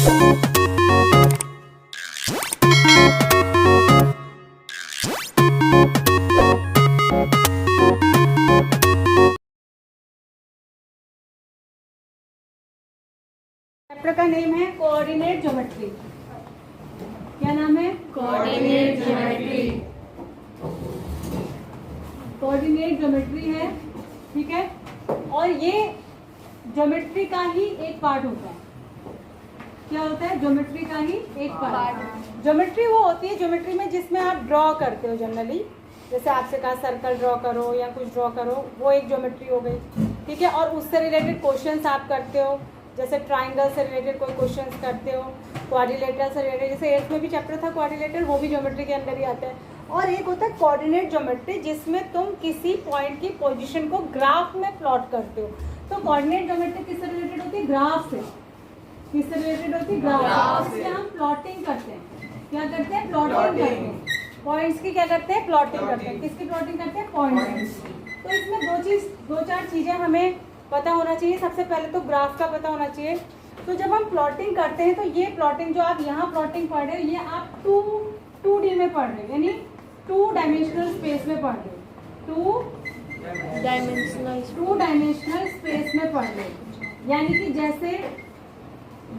Chapter का name है coordinate geometry. क्या नाम है? Coordinate geometry. कोऑर्डिनेट ज्योमेट्री है, ठीक है। और ये ज्योमेट्री का ही एक पार्ट होता है। क्या होता है? ज्योमेट्री का ही एक पार्ट। ज्योमेट्री वो होती है ज्योमेट्री में जिसमें आप ड्रॉ करते हो जनरली, जैसे आपसे कहा सर्कल ड्रॉ करो या कुछ ड्रॉ करो, वो एक ज्योमेट्री हो गई, ठीक है। और उससे रिलेटेड क्वेश्चंस आप करते हो, जैसे ट्राइंगल से रिलेटेड कोई क्वेश्चंस करते हो, क्वाड्रिलेटरल से रिलेटेड, जैसे 8th में भी चैप्टर था क्वाड्रिलेटरल, वो भी ज्योमेट्री के अंदर ही आता है। और एक होता है कोऑर्डिनेट ज्योमेट्री जिसमें तुम किसी पॉइंट की पोजीशन को ग्राफ में प्लॉट करते हो। तो कोऑर्डिनेट ज्योमेट्री किससे रिलेटेड होती है? ग्राफ से। किससे रिलेटेड होती है? ग्राफ से। हम प्लॉटिंग करते हैं। क्या करते हैं? प्लॉटिंग करते हैं। पॉइंट्स की क्या करते हैं? प्लॉटिंग करते हैं। किसकी प्लॉटिंग करते हैं? पॉइंट्स। तो इसमें दो चार चीजें हमें पता होना चाहिए। सबसे पहले तो ग्राफ का पता होना चाहिए। तो जब हम प्लॉटिंग करते हैं तो ये प्लॉटिंग जो आप यहाँ प्लॉटिंग पढ़ रहे हो, ये आप 2D में पढ़ रहे हो, यानी 2 डायमेंशनल स्पेस में पढ़ रहे हो। 2 डायमेंशनल स्पेस में पढ़ रहे हो। यानी कि जैसे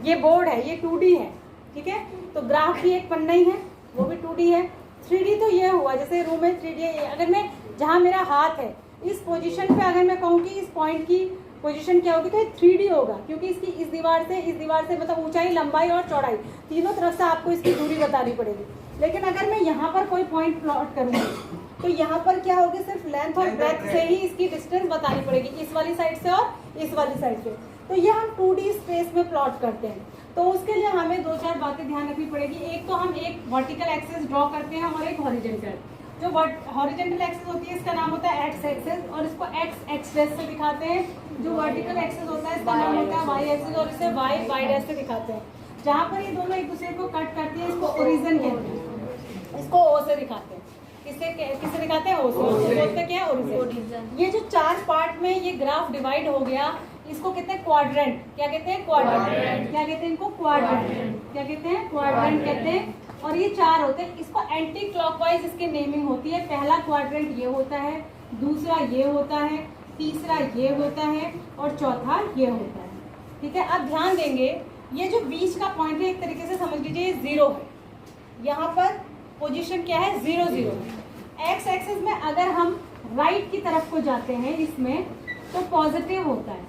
ये बोर्ड है, ये 2D है, ठीक है। तो ग्राफ भी एक पन्ना ही है, वो भी 2D है। 3D तो ये हुआ, जैसे रूम में 3D है। अगर मैं जहाँ मेरा हाथ है इस पोजीशन पे अगर मैं कहूँ कि इस पॉइंट की पोजीशन क्या होगी, तो ये 3D होगा, क्योंकि इसकी इस दीवार से मतलब ऊंचाई, लंबाई और चौड़ाई तीनों तरफ से आपको इसकी दूरी बतानी पड़ेगी। लेकिन अगर मैं यहाँ पर कोई पॉइंट प्लॉट करूँगी तो यहाँ पर क्या होगी, सिर्फ लेंथ और ब्रेथ से ही इसकी डिस्टेंस बतानी पड़ेगी, इस वाली साइड से और इस वाली साइड से। तो ये हम 2D स्पेस में प्लॉट करते हैं। तो उसके लिए हमें 2-4 बातें ध्यान रखनी पड़ेगी। एक तो हम एक वर्टिकल एक्सिस ड्रॉ करते हैं और एक हॉरिजॉन्टल। जो हॉरिजॉन्टल एक्सिस होती है इसका नाम होता है एक्स एक्सिस, और इसको एक्स एक्स से दिखाते हैं। जो वर्टिकल एक्सिस होता है इसका नाम होता है वाई एक्सिस, और इसे वाई वाई डैश से दिखाते हैं। जहाँ पर ये दोनों एक दूसरे को कट करती है इसको ओरिजिन कहते हैं, इसको ओ से दिखाते हैं। किससे दिखाते हैं? ओ से। बोलते हैं क्या? ओरिजिन। ये जो 4 पार्ट में ये ग्राफ डिवाइड हो गया, इसको कहते हैं क्वाड्रेंट। क्या कहते हैं? क्वाड्रेंट। क्या कहते हैं इनको? क्वाड्रेंट। क्या कहते हैं? क्वाड्रेंट कहते हैं। और ये 4 होते हैं। इसको एंटी क्लॉकवाइज इसकी नेमिंग होती है। पहला क्वाड्रेंट ये होता है, दूसरा ये होता है, तीसरा ये होता है और चौथा ये होता है, ठीक है। अब ध्यान देंगे, ये जो बीच का पॉइंट है एक तरीके से समझ लीजिए ये 0 है। यहाँ पर पोजीशन क्या है? 0 0। एक्स एक्सिस में अगर हम राइट की तरफ को जाते हैं इसमें तो पॉजिटिव होता है,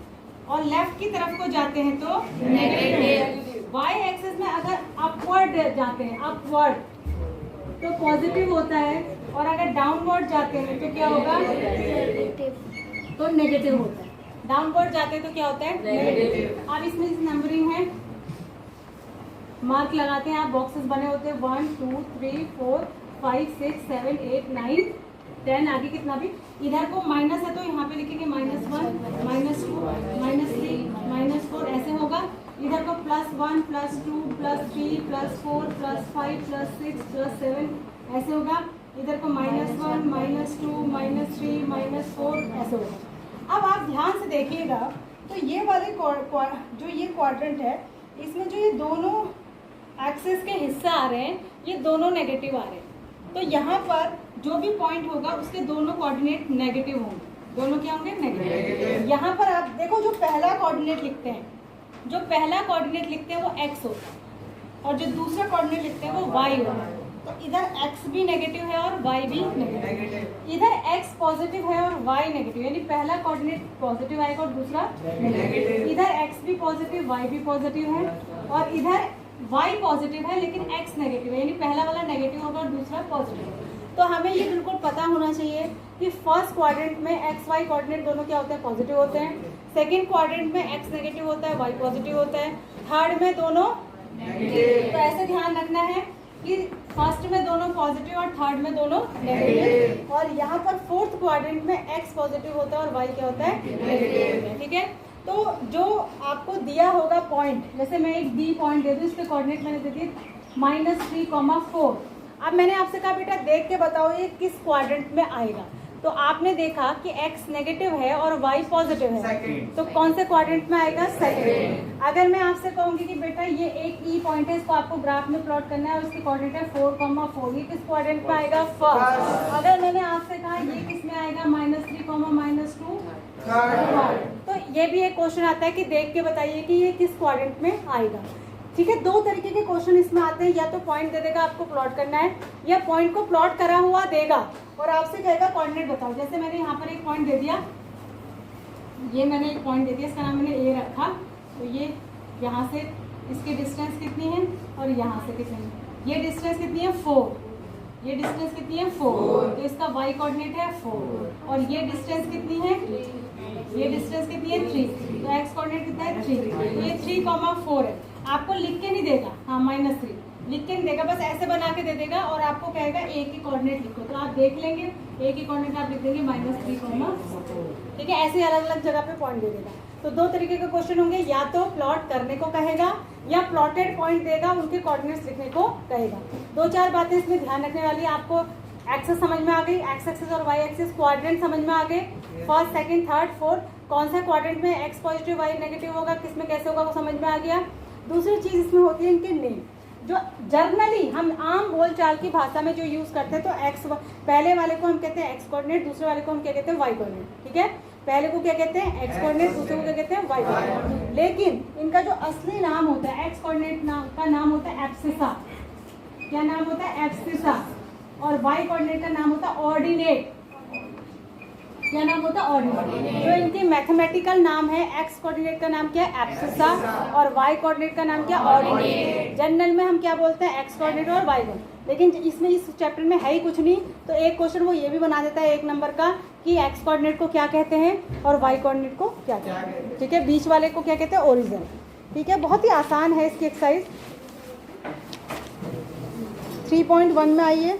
और लेफ्ट की तरफ को जाते हैं तो नेगेटिव। वाई एक्सिस में अगर अपवर्ड जाते हैं, अपवर्ड, तो पॉजिटिव होता है, और अगर डाउनवर्ड जाते हैं तो क्या होगा? तो नेगेटिव होता है। डाउनवर्ड जाते हैं तो क्या होता है? नेगेटिव। अब इसमें नंबरिंग है, मार्क लगाते हैं आप, बॉक्सेस बने होते हैं 1 2 3 4 5 6 7 8 9 10, आगे कितना भी। इधर को माइनस है तो यहाँ पे लिखेंगे -1 -2 -3 -4, ऐसे होगा। इधर को +1 +2 +3 +4 +5 +6 +7 ऐसे होगा। इधर को -1 -2 -3 -4 ऐसे होगा। अब आप ध्यान से देखिएगा तो ये वाले जो ये क्वाड्रेंट है, इसमें जो ये दोनों एक्सिस के हिस्से आ रहे हैं ये दोनों नेगेटिव आ रहे हैं। तो यहाँ पर जो भी पॉइंट होगा उसके दोनों कोऑर्डिनेट नेगेटिव होंगे। दोनों क्या होंगे? नेगेटिव। यहाँ पर आप देखो, जो पहला कोऑर्डिनेट लिखते हैं वो x होता है, और जो दूसरा कोऑर्डिनेट लिखते हैं वो y होता है। तो इधर x भी नेगेटिव है और y भी नेगेटिव। इधर x पॉजिटिव है और y नेगेटिव, यानी पहला कोऑर्डिनेट पॉजिटिव आएगा और दूसरा नेगेटिव। इधर x भी पॉजिटिव, y भी पॉजिटिव है, और इधर y पॉजिटिव है लेकिन x नेगेटिव है, यानी पहला वाला नेगेटिव होगा और दूसरा पॉजिटिव। तो हमें ये बिल्कुल पता होना चाहिए कि फर्स्ट क्वाड्रेंट में एक्स वाई कोऑर्डिनेट दोनों क्या होते हैं? पॉजिटिव होते हैं। सेकंड क्वाड्रेंट में एक्स नेगेटिव होता है, वाई पॉजिटिव होता है। थर्ड में दोनों नेगेटिव। तो ऐसे ध्यान रखना है कि फर्स्ट में दोनों पॉजिटिव और थर्ड में दोनों नेगेटिव, और यहाँ पर फोर्थ क्वाड्रेंट में एक्स पॉजिटिव होता है और वाई क्या होता है? नेगेटिव, ठीक है। तो जो आपको दिया होगा पॉइंट, जैसे मैं एक डी पॉइंट दे दूँ, इसके कोऑर्डिनेट मैंने दे दिए -3, 4। अब मैंने आपसे कहा बेटा देख के बताओ ये किस क्वाड्रेंट में आएगा। तो आपने देखा कि x नेगेटिव है और y पॉजिटिव है, तो कौन से क्वाड्रेंट में आएगा? सेकंड। अगर मैं आपसे कहूंगी कि बेटा ये एक ई पॉइंट है, इसको आपको ग्राफ में प्लॉट करना है और उसकी कोऑर्डिनेट है 4,4, ये किस क्वाड्रेंट में आएगा? फर्स्ट। अगर मैंने आपसे कहा ये किस में आएगा? -3, -2, थर्ड। तो ये भी एक क्वेश्चन आता है कि देख के बताइए कि ये किस क्वाड्रेंट में आएगा। ठीक है, दो तरीके के क्वेश्चन इसमें आते हैं, या तो पॉइंट दे देगा आपको प्लॉट करना है, या पॉइंट को प्लॉट करा हुआ देगा और आपसे कहेगा कोऑर्डिनेट बताओ। जैसे मैंने यहाँ पर एक पॉइंट दे दिया, ये मैंने एक पॉइंट दे दिया, इसका नाम मैंने ए रखा, तो ये यहाँ से इसकी डिस्टेंस कितनी है और यहाँ से कितनी है? ये डिस्टेंस कितनी है? 4। ये डिस्टेंस कितनी है? 4। तो इसका y कोऑर्डिनेट है 4 और ये डिस्टेंस कितनी है? ये डिस्टेंस कितनी है? 3। तो x कोऑर्डिनेट कितना है? 3। ये 3,4 है। आपको लिख के नहीं देगा, हाँ -3 लिख के नहीं देगा, बस ऐसे बना के दे देगा और आपको कहेगा a की कोऑर्डिनेट लिखो, तो आप देख लेंगे a की कोऑर्डिनेट आप लिख देंगे -3,4। ठीक है, ऐसे अलग अलग जगह पे पॉइंट दे देगा। तो दो तरीके के क्वेश्चन होंगे, या तो प्लॉट करने को कहेगा या प्लॉटेड पॉइंट देगा, उनके कोऑर्डिनेट्स लिखने को कहेगा। 2-4 बातें इसमें ध्यान रखने वाली है। आपको एक्सेस समझ में आ गई, एक्स एक्सिस और वाई एक्सिस, क्वाड्रेंट समझ में आ गए, फर्स्ट, सेकंड, थर्ड, फोर्थ, कौन सा क्वाड्रेंट में एक्स पॉजिटिव वाई नेगेटिव होगा, किसमें कैसे होगा वो समझ में आ गया। दूसरी चीज इसमें होती है इनके नेम, जो जर्नली हम आम बोलचाल की भाषा में जो यूज करते हैं, तो एक्स पहले वाले को हम कहते हैं एक्स कोऑर्डिनेट, दूसरे वाले को हम क्या कहते हैं? Y coordinate. ठीक है, पहले को क्या कहते हैं? एक्स कोऑर्डिनेट, दूसरे को क्या कहते हैं? Y coordinate. लेकिन इनका जो असली नाम होता है, एक्स कोऑर्डिनेट का नाम होता है एब्सिसा। क्या नाम होता है? एब्सिसा। और वाई कोऑर्डिनेट का नाम होता है ऑर्डिनेट। क्या नाम होता है? ऑर्डिनेट। जो इनके मैथमेटिकल नाम है, एक्स कोऑर्डिनेट का नाम क्या है? एब्सिसा, और वाई कोऑर्डिनेट का नाम क्या? ऑर्डिनेट। जनरल में हम क्या बोलते हैं? एक्स कोऑर्डिनेट और वाई कोऑर्डिनेट। लेकिन इसमें इस चैप्टर में है ही कुछ नहीं, तो एक क्वेश्चन वो ये भी बना देता है 1 नंबर का कि एक्स कोऑर्डिनेट को क्या कहते हैं और वाई कोऑर्डिनेट को क्या कहते हैं। ठीक है, बीच वाले को क्या कहते हैं? ओरिजिन। ठीक है, बहुत ही आसान है इसकी एक्सरसाइज। 3.1 में आइए,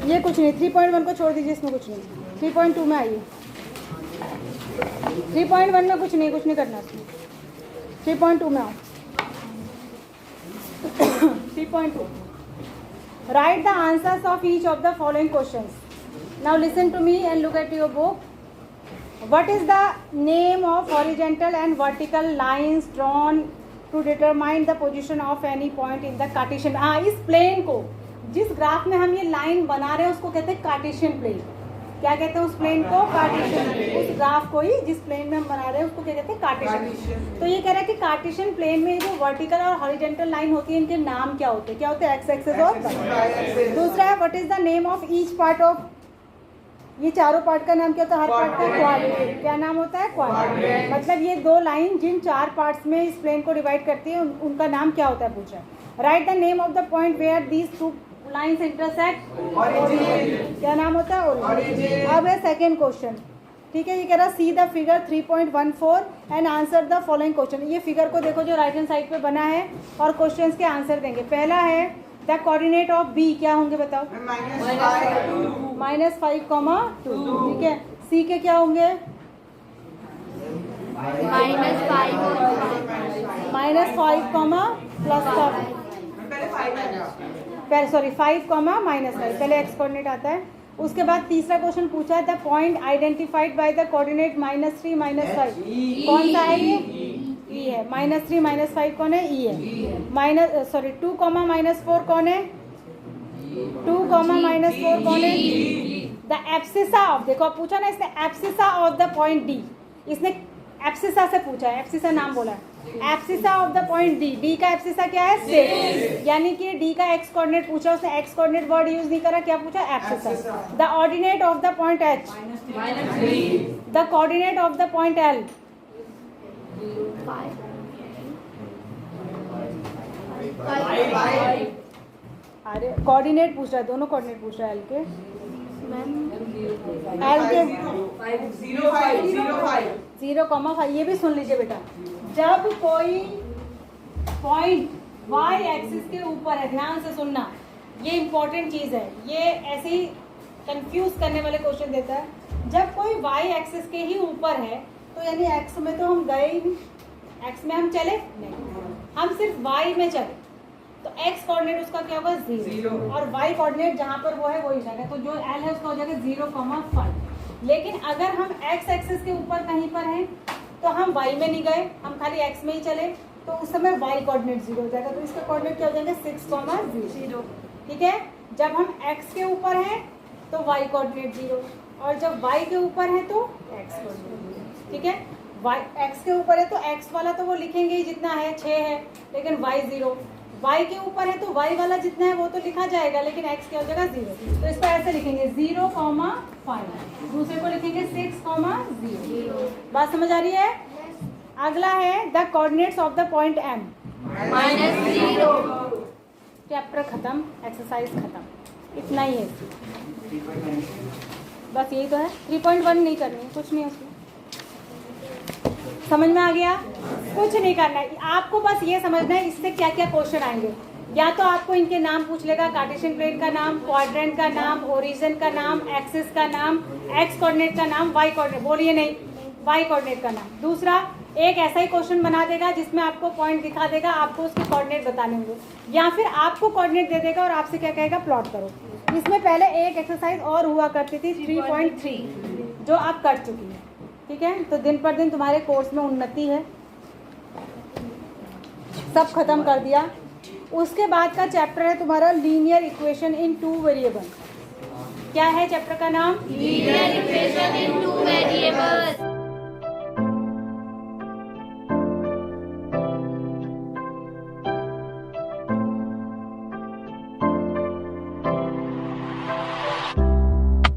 ये कुछ नहीं, 3.1 को छोड़ दीजिए, इसमें कुछ नहीं। 3.2 में आइए, 3.1 में कुछ नहीं करना इसमें। 3.2 में आओ। 3.2, write the answers of each of the following questions. Now listen to me and look at your book. What is the name of horizontal and vertical lines drawn to determine the position of any point in the Cartesian? हाँ, इस plane को, जिस graph में हम ये line बना रहे हैं उसको कहते हैं कार्टेशियन प्लेन। क्या कहते हैं उस प्लेन को? Cartesian plane. उस ग्राफ को ही जिस प्लेन में हम बना रहे हैं उसको क्या कहते हैं? कार्टेशियन। तो ये कह रहा है कि कार्टेशियन प्लेन में जो वर्टिकल और हॉरिजॉन्टल लाइन होती है, इनके नाम क्या होते हैं? क्या होते हैं? एक्स एक्सिस और वाई एक्सिस। दूसरा है, what is the name of each part of, ये चारों पार्ट का नाम क्या होता है? हर पार्ट का क्वाड्रेंट। क्या नाम होता है? क्वाड्रेंट। मतलब ये 2 लाइन जिन 4 पार्ट्स में इस प्लेन को डिवाइड करती है, उनका नाम क्या होता है पूछ रहा है। Write the name of the point where these 2 lines intersect. Origin. क्या नाम होता है? ओरिजिन। अब है सेकंड क्वेश्चन। ठीक है, ये कह रहा see the figure 3.14 and answer the following question. ये फिगर को देखो जो राइट हैंड साइड पे बना है और क्वेश्चन के आंसर देंगे। पहला है द कोऑर्डिनेट ऑफ बी क्या होंगे बताओ? -5,2। ठीक है, सी के क्या होंगे? -5, सॉरी 5, -5। पहले एक्स कोऑर्डिनेट आता है। उसके बाद तीसरा क्वेश्चन पूछा है the point identified by the coordinate -3, -5, कौन सा है? ये ई है। -3, -5 कौन है? ई है। 2, -4 कौन है? 2, -4 कौन है? द एब्सिसा ऑफ, देखो अब पूछा ना इसने abscissa of the point D, इसने एब्सिसा से पूछा है, एब्सिसा नाम बोला है। Abscissa of the point D, D का एब्सिसा क्या है? 6। यानी कि डी का एक्स कोऑर्डिनेट पूछा, उसने एक्स कोऑर्डिनेट वर्ड यूज नहीं करा, क्या पूछा? Abscissa. The ordinate of the point H, the coordinate of the point L, अरे कोऑर्डिनेट पूछ रहा है, दोनों कोऑर्डिनेट पूछ रहा है एल के। एल के 0,5। ये भी सुन लीजिए बेटा, जब कोई पॉइंट वाई एक्सिस के ऊपर है, ध्यान से सुनना, ये इंपॉर्टेंट चीज है, ये ऐसे ही कंफ्यूज करने वाले क्वेश्चन देता है। जब कोई वाई एक्सिस के ही ऊपर है तो यानी एक्स में तो हम गए ही नहीं, एक्स में हम चले नहीं, हम सिर्फ वाई में चले। तो एक्स कोऑर्डिनेट उसका क्या होगा 0 और वाई कोऑर्डिनेट जहाँ पर वो है वही जाएगा, तो जो एल है उसका हो जाएगा 0,5। लेकिन अगर हम एक्स एक्सिस के ऊपर कहीं पर हैं तो हम वाई में नहीं गए, हम खाली एक्स में ही चले, तो उस समय वाई कोऑर्डिनेट 0 हो जाएगा, तो इसका कोऑर्डिनेट क्या हो जाएगा 6,0। ठीक है, जब हम एक्स के ऊपर हैं तो वाई कोऑर्डिनेट 0 और जब वाई के ऊपर है तो एक्स कोऑर्डिनेट 0। ठीक है, वाई एक्स के ऊपर है तो एक्स वाला तो वो लिखेंगे ही जितना है 6 है, लेकिन वाई 0, वाई के ऊपर है तो वाई वाला जितना है वो तो लिखा जाएगा, लेकिन एक्स क्या हो जाएगा 0, तो इसको ऐसे लिखेंगे 0,5, दूसरे को लिखेंगे 6,0। बात समझ आ रही है? अगला है the coordinates of the point M। -0। Chapter खत्म, एक्सरसाइज खत्म, इतना ही है, बस यही तो है। 3.1 नहीं करनी, कुछ नहीं उसमें, समझ में आ गया? कुछ नहीं करना है आपको, बस ये समझना है इससे क्या क्या क्वेश्चन आएंगे। या तो आपको इनके नाम पूछ लेगा, कार्टेशियन प्लेन का नाम, क्वाड्रेंट का नाम, ओरिजिन का नाम, एक्सिस का नाम, एक्स कोऑर्डिनेट का नाम, वाई कोऑर्डिनेट, बोलिए नहीं, वाई कोऑर्डिनेट का नाम। दूसरा एक ऐसा ही क्वेश्चन बना देगा जिसमें आपको पॉइंट दिखा देगा, आपको उसके कोऑर्डिनेट बताने होंगे, या फिर आपको कोऑर्डिनेट दे देगा और आपसे क्या कहेगा प्लॉट करो। इसमें पहले एक एक्सरसाइज और हुआ करती थी 3.3 जो आप कर चुकी हैं। ठीक है, तो दिन पर दिन तुम्हारे कोर्स में उन्नति है, सब खत्म कर दिया। उसके बाद का चैप्टर है तुम्हारा लीनियर इक्वेशन इन 2 वेरिएबल। क्या है चैप्टर का नाम? Linear equation in 2 variables.